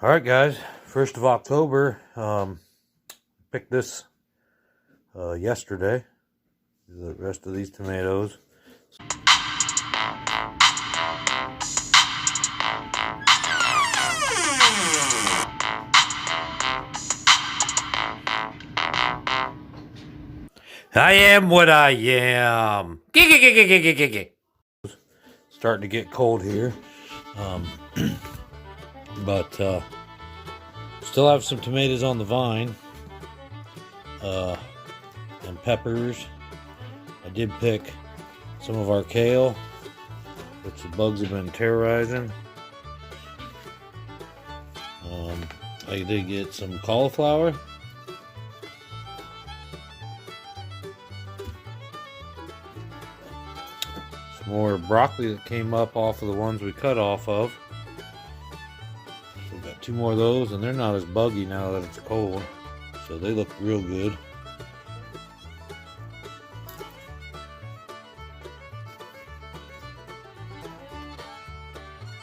All right, guys. 1st of October. Picked this yesterday. The rest of these tomatoes. I am what I am. Starting to get cold here. But still have some tomatoes on the vine. And peppers. I did pick some of our kale, which the bugs have been terrorizing. I did get some cauliflower. Some more broccoli that came up off of the ones we cut off of. So we've got 2 more of those, and they're not as buggy now that it's cold. So they look real good.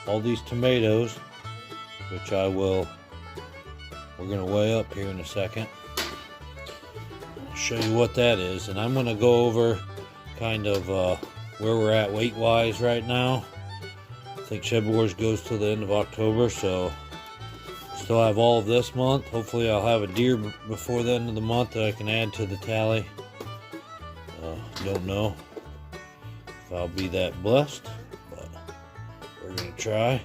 All these tomatoes, which we're going to weigh up here in a second. I'll show you what that is, and I'm going to go over kind of where we're at weight-wise right now. I think Shed Wars goes till the end of October, so still have all of this month. Hopefully I'll have a deer before the end of the month that I can add to the tally. Don't know if I'll be that blessed, but we're going to try.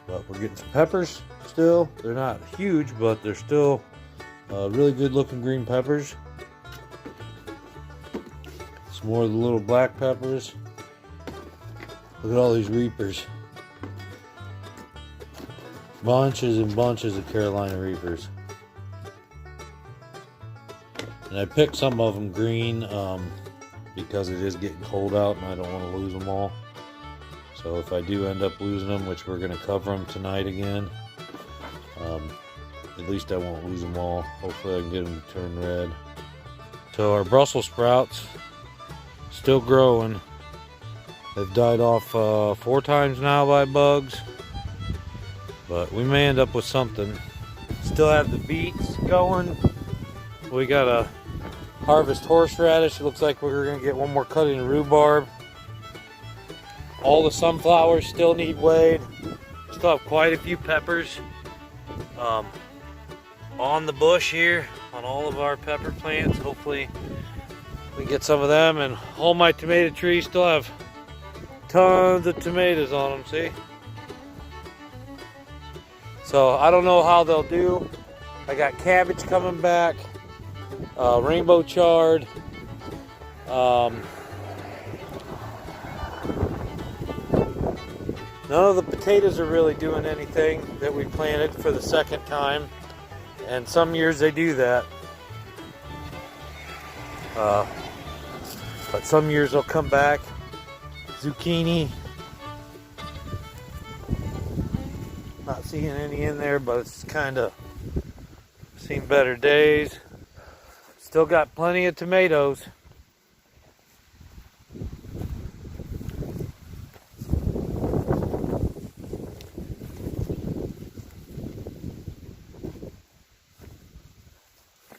But we're getting some peppers still. They're not huge, but they're still really good looking green peppers. Some more of the little black peppers. Look at all these reapers. Bunches and bunches of Carolina reapers. And I picked some of them green because it is getting cold out and I don't want to lose them all. So if I do end up losing them, which we're going to cover them tonight again, at least I won't lose them all. Hopefully I can get them to turn red. So our Brussels sprouts, still growing. They've died off 4 times now by bugs, but we may end up with something. Still have the beets going. We got a harvest horseradish. It looks like we're going to get one more cutting of rhubarb. All the sunflowers still need weighed. Still have quite a few peppers on the bush here on all of our pepper plants. Hopefully we get some of them, and all my tomato trees still have tons of tomatoes on them, see? So I don't know how they'll do. I got cabbage coming back, rainbow chard, none of the potatoes are really doing anything that we planted for the second time, and some years they do that. But some years they'll come back. Zucchini, not seeing any in there, but it's kind of seen better days. Still got plenty of tomatoes.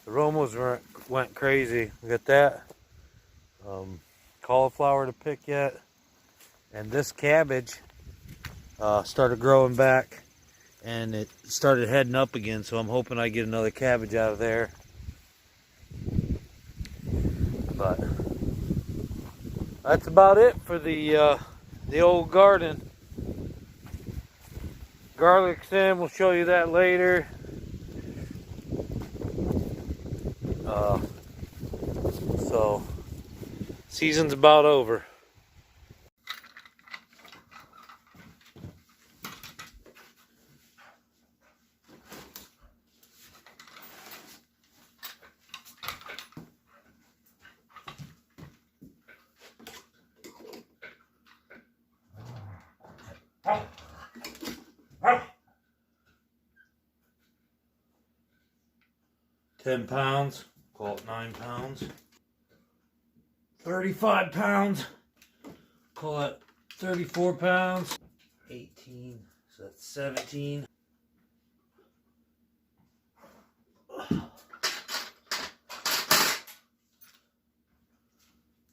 The Romos went crazy. We got that. Cauliflower to pick yet. And this cabbage started growing back, and it started heading up again, so I'm hoping I get another cabbage out of there. But that's about it for the old garden. Garlic's in, we'll show you that later. So season's about over. £10, call it 9 pounds. 35 pounds, call it 34 pounds. 18, so that's 17.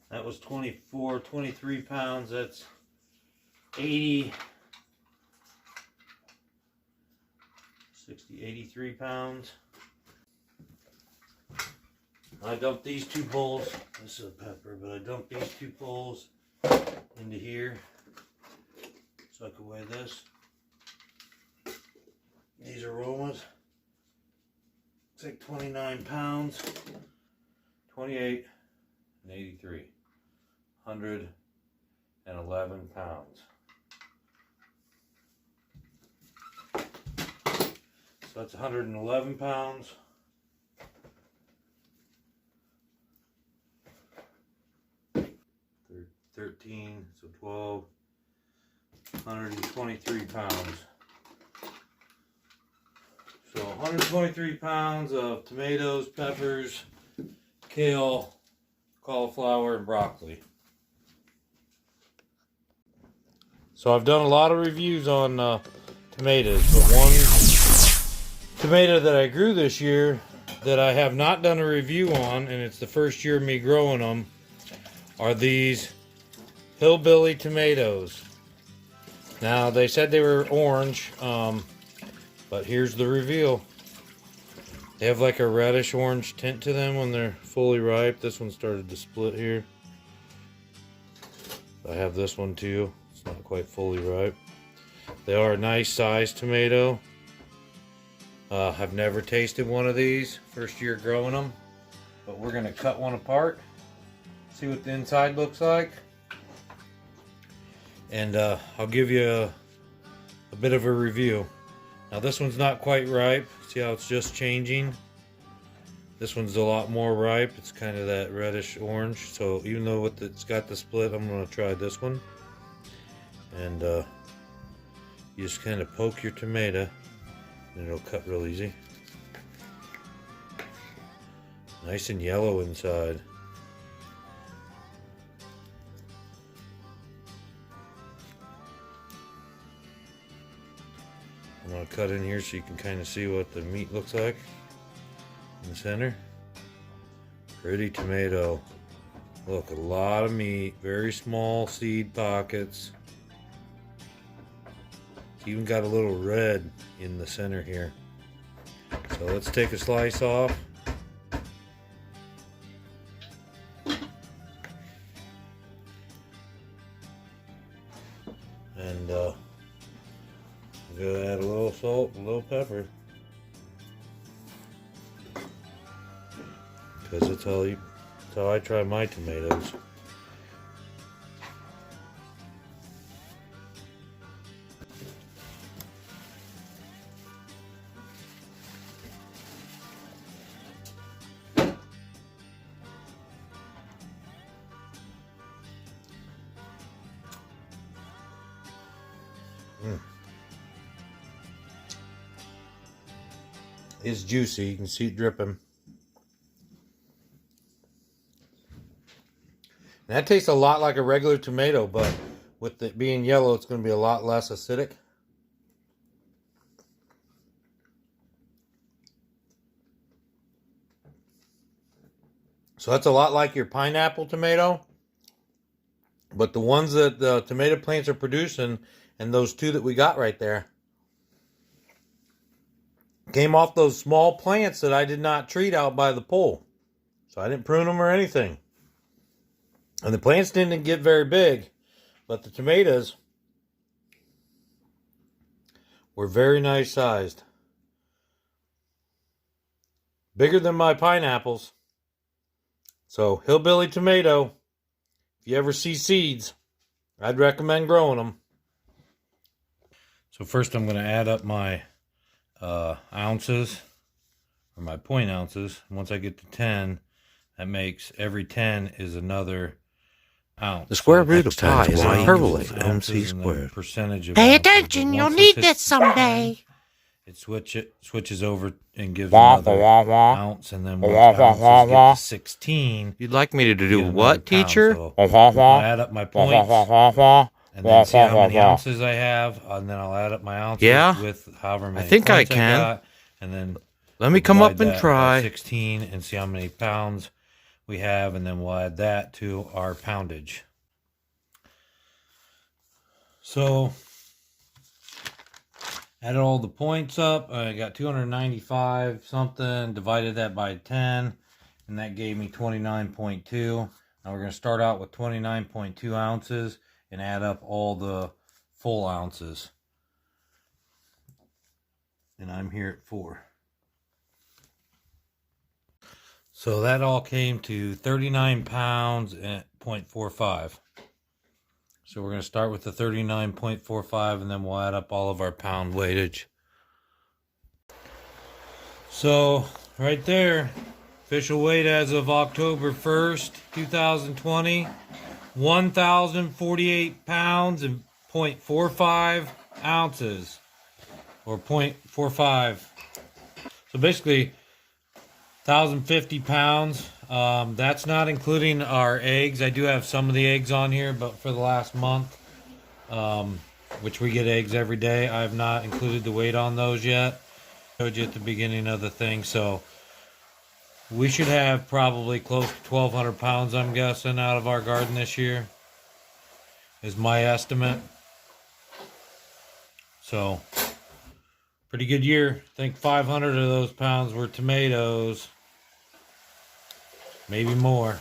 That was 24, 23 pounds. That's 80, 60, 83 pounds. I dumped these two bowls. This is a pepper, but I dumped these two bowls into here so I could weigh this. These aromas. It's like 29 pounds. 28 and 83. 111 pounds. So that's 111 pounds. 13, so 12, 123 pounds. So 123 pounds of tomatoes, peppers, kale, cauliflower, and broccoli. So I've done a lot of reviews on tomatoes, but one tomato that I grew this year that I have not done a review on, and it's the first year of me growing them, are these Hillbilly Tomatoes. Now, they said they were orange, but here's the reveal. They have like a reddish orange tint to them when they're fully ripe. This one started to split here. I have this one too. It's not quite fully ripe. They are a nice sized tomato. I've never tasted one of these. First year growing them. But we're going to cut one apart. See what the inside looks like. And I'll give you a bit of a review. Now this one's not quite ripe. See how it's just changing? This one's a lot more ripe. It's kind of that reddish orange. So even though it's got the split, I'm going to try this one. And you just kind of poke your tomato and it'll cut real easy. Nice and yellow inside. I'm going to cut in here so you can kind of see what the meat looks like in the center. Pretty tomato. Look, a lot of meat, very small seed pockets. It's even got a little red in the center here. So let's take a slice off. And I'm going to add a little salt and a little pepper. Because that's how I try my tomatoes. It's juicy, you can see it dripping. And that tastes a lot like a regular tomato, but with it being yellow, it's going to be a lot less acidic. So that's a lot like your pineapple tomato. But the ones that the tomato plants are producing, and those two that we got right there, came off those small plants that I did not treat out by the pole. So I didn't prune them or anything. And the plants didn't get very big, but the tomatoes were very nice sized. Bigger than my pineapples. So Hillbilly Tomato, if you ever see seeds, I'd recommend growing them. So first I'm going to add up my ounces, or my point ounces. Once I get to 10, that makes every 10 is another ounce. The square root of pi is hyperbole, MC squared. Pay attention, you'll need this someday. It switches over and gives another ounce, and then once ounces get to 16. You'd like me to do what, teacher? So I'll add up my points. and then see how many ounces I have, and then I'll add up my ounces with however many. I think I points can. got, and then Let me come up and that try. by 16 and see how many pounds we have, and then we'll add that to our poundage. So added all the points up. I got 295 something, divided that by 10, and that gave me 29.2. Now we're going to start out with 29.2 ounces and add up all the full ounces. And I'm here at 4. So that all came to 39 pounds at 0.45. So we're going to start with the 39.45, and then we'll add up all of our pound weightage. So right there, official weight as of October 1st, 2020, 1,048 pounds and 0.45 ounces, or 0.45. So basically 1,050 pounds. That's not including our eggs. I do have some of the eggs on here, but for the last month, which we get eggs every day, I have not included the weight on those yet. I showed you at the beginning of the thing, so we should have probably close to 1,200 pounds, I'm guessing, out of our garden this year, is my estimate. So, pretty good year. I think 500 of those pounds were tomatoes. Maybe more.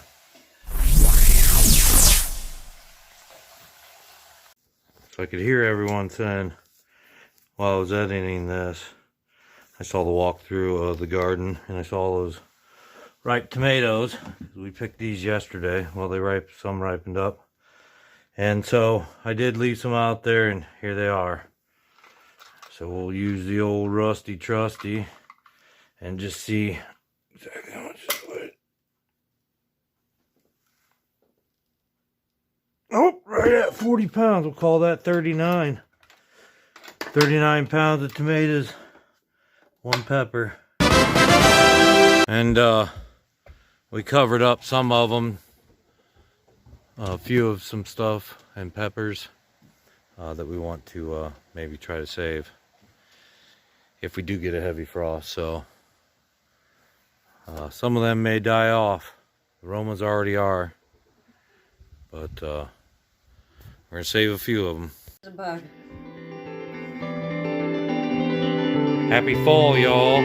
So I could hear everyone saying, while I was editing this, I saw the walkthrough of the garden, and I saw those ripe tomatoes. We picked these yesterday. Well, some ripened up. And so I did leave some out there, and here they are. So we'll use the old rusty trusty and just see exactly how much is weight. Oh, right at 40 pounds. We'll call that 39. 39 pounds of tomatoes, 1 pepper. And we covered up some of them, a few of some stuff, and peppers that we want to maybe try to save if we do get a heavy frost. So some of them may die off. The Romas already are, but we're gonna save a few of them. A bug. Happy fall, y'all.